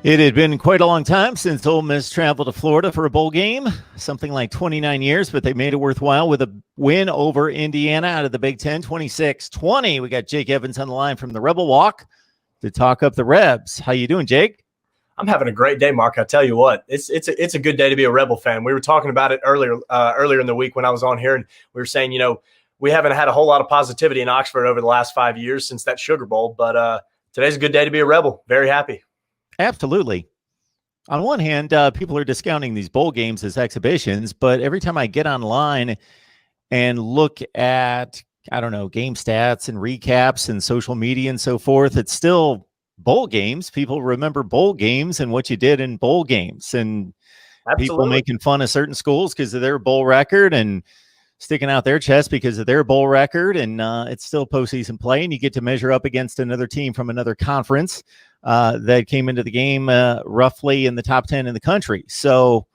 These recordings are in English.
It had been quite a long time since Ole Miss traveled to Florida for a bowl game, something like 29 years, but they made it worthwhile with a win over Indiana out of the Big Ten, 26-20. We got Jake Evans on the line from the Rebel Walk to talk up the Rebs. How you doing, Jake? I'm having a great day, Mark. I tell you what, it's a good day to be a Rebel fan. We were talking about it earlier in the week when I was on here, and we were saying, we haven't had a whole lot of positivity in Oxford over the last 5 years since that Sugar Bowl, but today's a good day to be a Rebel. Very happy. Absolutely. On one hand, people are discounting these bowl games as exhibitions, but every time I get online and look at, I don't know, game stats and recaps and social media and so forth, it's still bowl games. People remember bowl games and what you did in bowl games, and people making fun of certain schools because of their bowl record and sticking out their chest because of their bowl record. And it's still postseason play, and you get to measure up against another team from another conference that came into the game roughly in the top 10 in the country. So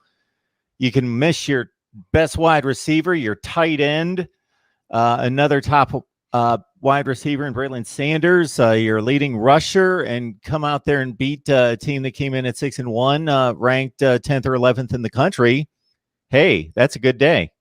you can miss your best wide receiver, your tight end, another top wide receiver in Braylon Sanders, your leading rusher, and come out there and beat a team that came in at 6-1, ranked 10th or 11th in the country. Hey, that's a good day.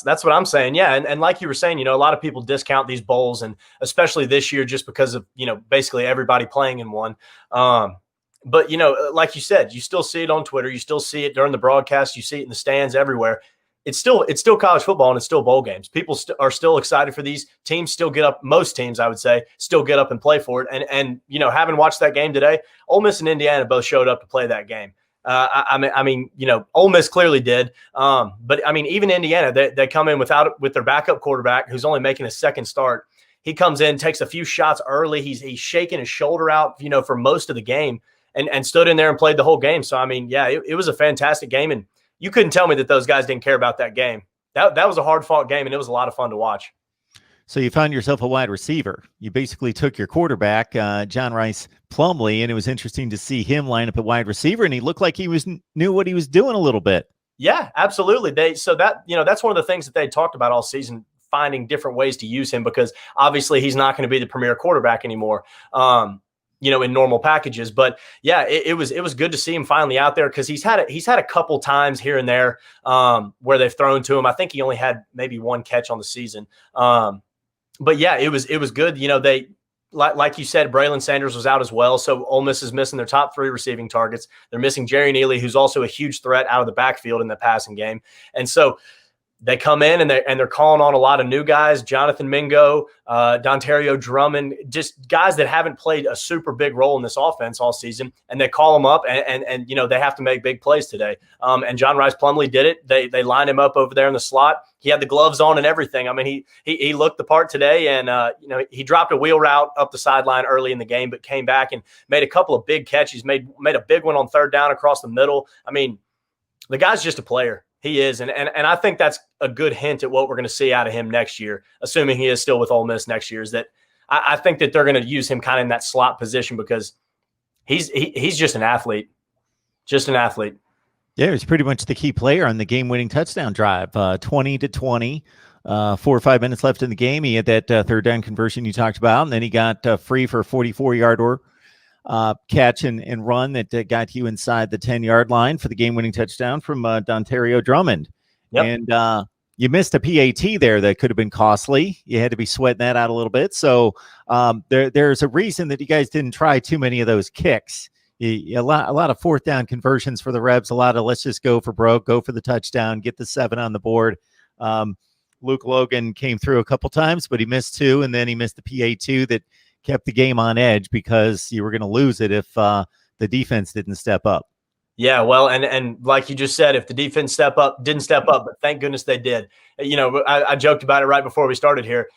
That's what I'm saying. Yeah. And like you were saying, a lot of people discount these bowls, and especially this year just because of, basically everybody playing in one. But, like you said, you still see it on Twitter. You still see it during the broadcast. You see it in the stands everywhere. It's still college football, and it's still bowl games. People are still excited for these teams. Still get up. Most teams, I would say, still get up and play for it. And having watched that game today, Ole Miss and Indiana both showed up to play that game. I mean, Ole Miss clearly did. But I mean, even Indiana, they come in with their backup quarterback who's only making a second start. He comes in, takes a few shots early. He's shaking his shoulder out, for most of the game, and stood in there and played the whole game. So, I mean, yeah, it was a fantastic game, and you couldn't tell me that those guys didn't care about that game. That was a hard-fought game, and it was a lot of fun to watch. So you found yourself a wide receiver. You basically took your quarterback, John Rice Plumley, and it was interesting to see him line up at wide receiver, and he looked like he knew what he was doing a little bit. Yeah, absolutely. That's one of the things that they talked about all season, finding different ways to use him, because obviously he's not going to be the premier quarterback anymore. In normal packages. But yeah, it was good to see him finally out there, because he's had a couple times here and there where they've thrown to him. I think he only had maybe one catch on the season. But yeah, it was good. They, like you said, Braylon Sanders was out as well. So Ole Miss is missing their top 3 receiving targets. They're missing Jerry Neely, who's also a huge threat out of the backfield in the passing game. And so they come in and they're calling on a lot of new guys, Jonathan Mingo, Dontario Drummond, just guys that haven't played a super big role in this offense all season. And they call them up and they have to make big plays today. And John Rice Plumley did it. They lined him up over there in the slot. He had the gloves on and everything. I mean, he looked the part today, and he dropped a wheel route up the sideline early in the game, but came back and made a couple of big catches. Made a big one on third down across the middle. I mean, the guy's just a player. He is, and I think that's a good hint at what we're going to see out of him next year, assuming he is still with Ole Miss next year, is that I think that they're going to use him kind of in that slot position, because he's just an athlete. Just an athlete. Yeah, he was pretty much the key player on the game-winning touchdown drive, 20-20, 4 or 5 minutes left in the game. He had that third down conversion you talked about, and then he got free for a 44-yard catch and run that got you inside the 10-yard line for the game-winning touchdown from Dontario Drummond. Yep. And you missed a PAT there that could have been costly. You had to be sweating that out a little bit. So there's a reason that you guys didn't try too many of those kicks. A lot of fourth down conversions for the Rebs, a lot of let's just go for broke, go for the touchdown, get the 7 on the board. Luke Logan came through a couple times, but he missed 2, and then he missed the PA2 that kept the game on edge, because you were going to lose it if the defense didn't step up. Yeah, well, and like you just said, if the defense didn't step up, but thank goodness they did. I joked about it right before we started here.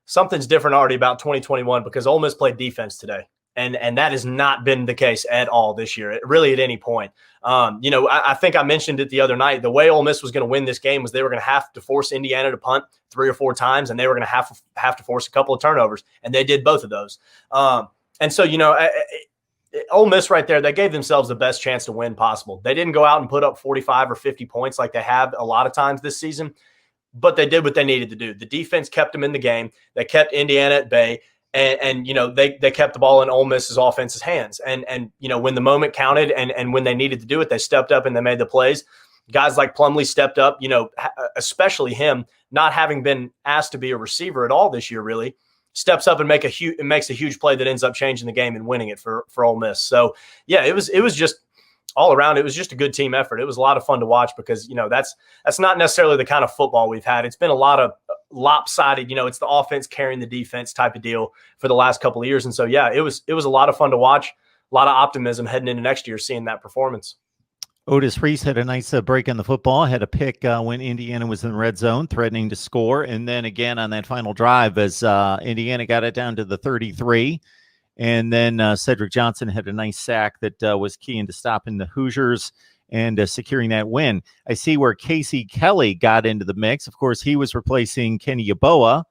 Something's different already about 2021, because Ole Miss played defense today. And that has not been the case at all this year, really at any point. I think I mentioned it the other night. The way Ole Miss was going to win this game was they were going to have to force Indiana to punt 3 or 4 times, and they were going to have to force a couple of turnovers, and they did both of those. And so, Ole Miss right there, they gave themselves the best chance to win possible. They didn't go out and put up 45 or 50 points like they have a lot of times this season, but they did what they needed to do. The defense kept them in the game. They kept Indiana at bay. And they kept the ball in Ole Miss's offense's hands. And when the moment counted and when they needed to do it, they stepped up and they made the plays. Guys like Plumley stepped up, especially him, not having been asked to be a receiver at all this year, really, steps up and makes a huge play that ends up changing the game and winning it for Ole Miss. So, yeah, it was just all around. It was just a good team effort. It was a lot of fun to watch because, that's not necessarily the kind of football we've had. It's been a lot of lopsided, it's the offense carrying the defense type of deal for the last couple of years. And so, yeah, it was a lot of fun to watch, a lot of optimism heading into next year, seeing that performance. Otis Reese had a nice break on the football, had a pick when Indiana was in the red zone, threatening to score. And then again on that final drive as Indiana got it down to the 33. And then Cedric Johnson had a nice sack that was key into stopping the Hoosiers and securing that win. I see where Casey Kelly got into the mix. Of course, he was replacing Kenny Yeboah,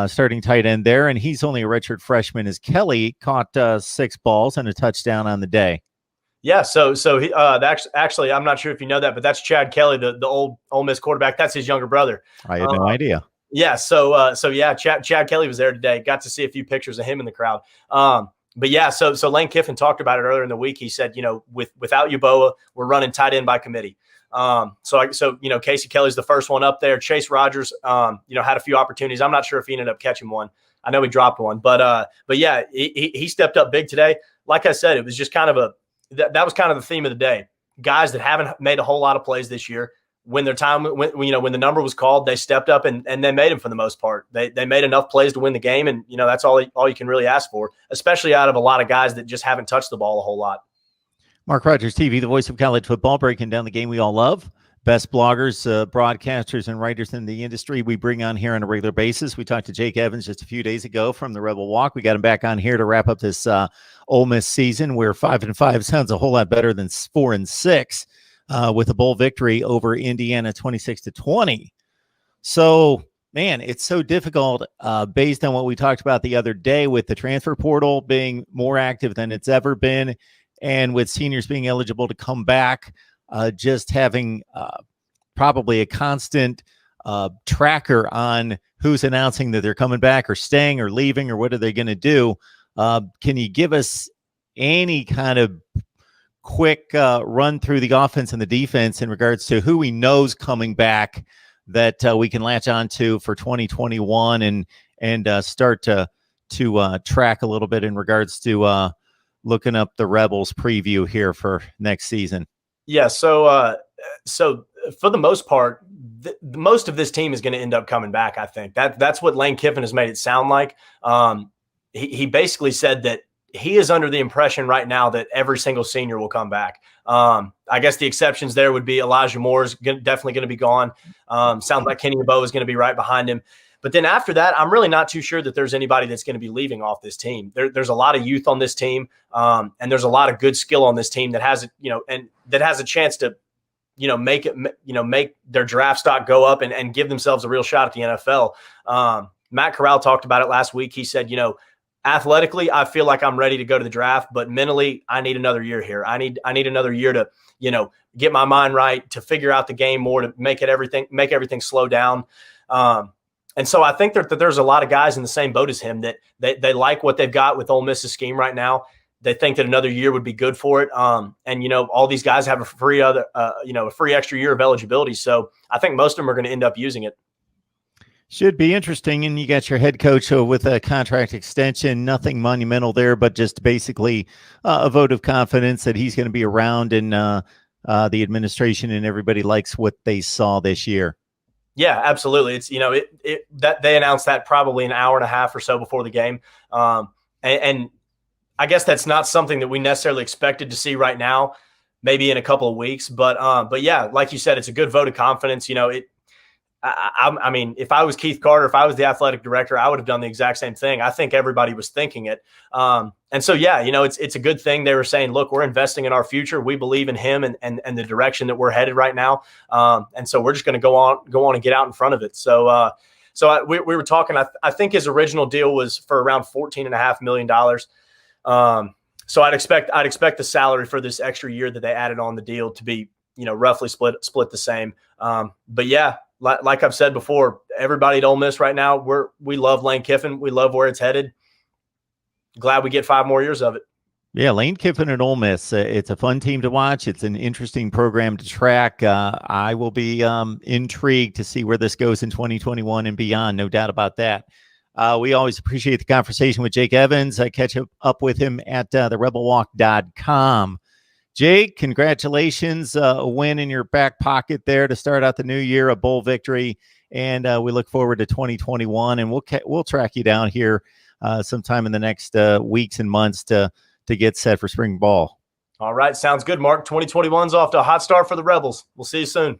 starting tight end there, and he's only a redshirt freshman as Kelly caught 6 balls and a touchdown on the day. Yeah, so he, actually, I'm not sure if you know that, but that's Chad Kelly, the old Ole Miss quarterback. That's his younger brother. I had no idea. Yeah, so yeah, Chad Kelly was there today. Got to see a few pictures of him in the crowd. But yeah, so Lane Kiffin talked about it earlier in the week. He said, without Yeboah, we're running tight end by committee. So Casey Kelly's the first one up there. Chase Rogers, had a few opportunities. I'm not sure if he ended up catching one. I know he dropped one, but yeah, he stepped up big today. Like I said, it was just kind of that was kind of the theme of the day. Guys that haven't made a whole lot of plays this year, when the number was called, they stepped up and they made them for the most part. They made enough plays to win the game, and that's all you can really ask for, especially out of a lot of guys that just haven't touched the ball a whole lot. Mark Rogers TV, the voice of college football, breaking down the game we all love. Best bloggers, broadcasters, and writers in the industry we bring on here on a regular basis. We talked to Jake Evans just a few days ago from the Rebel Walk. We got him back on here to wrap up this Ole Miss season, where 5-5 sounds a whole lot better than 4-6 with a bowl victory over Indiana 26-20. So, man, it's so difficult based on what we talked about the other day with the transfer portal being more active than it's ever been, and with seniors being eligible to come back. Just having probably a constant tracker on who's announcing that they're coming back or staying or leaving or what are they going to do. Can you give us any kind of quick run through the offense and the defense in regards to who we know's coming back that we can latch on to for 2021 and start to track a little bit in regards to looking up the Rebels preview here for next season? Yeah, so for the most part, most of this team is going to end up coming back. I think that's what Lane Kiffin has made it sound like. He basically said that he is under the impression right now that every single senior will come back. I guess the exceptions there would be Elijah Moore's definitely going to be gone. Sounds like Kenny Yeboah is going to be right behind him. But then after that, I'm really not too sure that there's anybody that's going to be leaving off this team. There's a lot of youth on this team, and there's a lot of good skill on this team that has, and that has a chance to, make their draft stock go up and give themselves a real shot at the NFL. Matt Corral talked about it last week. He said, athletically, I feel like I'm ready to go to the draft, but mentally, I need another year here. I need another year to, get my mind right, to figure out the game more, to make everything slow down. And so I think that there's a lot of guys in the same boat as him that they like what they've got with Ole Miss's scheme right now. They think that another year would be good for it. And all these guys have a free extra year of eligibility. So I think most of them are going to end up using it. Should be interesting. And you got your head coach with a contract extension, nothing monumental there, but just basically a vote of confidence that he's going to be around, and the administration and everybody likes what they saw this year. Yeah, absolutely. It's, that they announced that probably an hour and a half or so before the game. And I guess that's not something that we necessarily expected to see right now, maybe in a couple of weeks. But yeah, like you said, it's a good vote of confidence. I mean, if I was Keith Carter, if I was the athletic director, I would have done the exact same thing. I think everybody was thinking it. And so, yeah, it's a good thing. They were saying, look, we're investing in our future. We believe in him and the direction that we're headed right now. And so we're just going to go on and get out in front of it. So we were talking, I think his original deal was for around $14.5 million. So I'd expect the salary for this extra year that they added on the deal to be, roughly split the same. But yeah, like I've said before, everybody at Ole Miss right now, we love Lane Kiffin. We love where it's headed. glad we get 5 more years of it. Yeah, Lane Kiffin at Ole Miss. It's a fun team to watch. It's an interesting program to track. I will be intrigued to see where this goes in 2021 and beyond. No doubt about that. We always appreciate the conversation with Jake Evans. I catch up with him at therebelwalk.com. Jake, congratulations. A win in your back pocket there to start out the new year, a bowl victory. And we look forward to 2021. And we'll track you down here sometime in the next weeks and months to get set for spring ball. All right. Sounds good, Mark. 2021's off to a hot start for the Rebels. We'll see you soon.